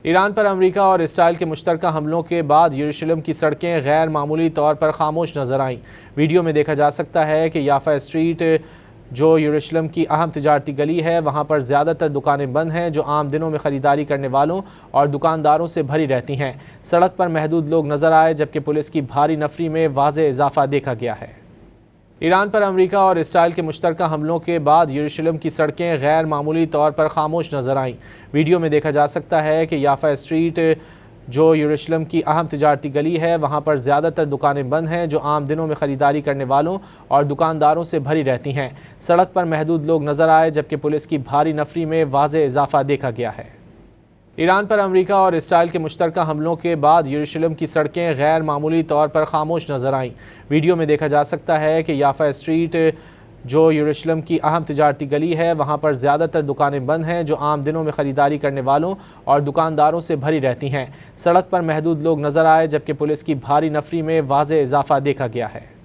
ایران پر امریکہ اور اسرائیل کے مشترکہ حملوں کے بعد یروشلم کی سڑکیں غیر معمولی طور پر خاموش نظر آئیں۔ ویڈیو میں دیکھا جا سکتا ہے کہ یافا اسٹریٹ جو یروشلم کی اہم تجارتی گلی ہے وہاں پر زیادہ تر دکانیں بند ہیں جو عام دنوں میں خریداری کرنے والوں اور دکانداروں سے بھری رہتی ہیں۔ سڑک پر محدود لوگ نظر آئے جبکہ پولیس کی بھاری نفری میں واضح اضافہ دیکھا گیا ہے۔ ایران پر امریکہ اور اسرائیل کے مشترکہ حملوں کے بعد یروشلم کی سڑکیں غیر معمولی طور پر خاموش نظر آئیں۔ ویڈیو میں دیکھا جا سکتا ہے کہ یافا اسٹریٹ جو یروشلم کی اہم تجارتی گلی ہے وہاں پر زیادہ تر دکانیں بند ہیں جو عام دنوں میں خریداری کرنے والوں اور دکانداروں سے بھری رہتی ہیں۔ سڑک پر محدود لوگ نظر آئے جبکہ پولیس کی بھاری نفری میں واضح اضافہ دیکھا گیا ہے۔ ایران پر امریکہ اور اسرائیل کے مشترکہ حملوں کے بعد یروشلم کی سڑکیں غیر معمولی طور پر خاموش نظر آئیں۔ ویڈیو میں دیکھا جا سکتا ہے کہ یافا اسٹریٹ جو یروشلم کی اہم تجارتی گلی ہے وہاں پر زیادہ تر دکانیں بند ہیں جو عام دنوں میں خریداری کرنے والوں اور دکانداروں سے بھری رہتی ہیں۔ سڑک پر محدود لوگ نظر آئے جبکہ پولیس کی بھاری نفری میں واضح اضافہ دیکھا گیا ہے۔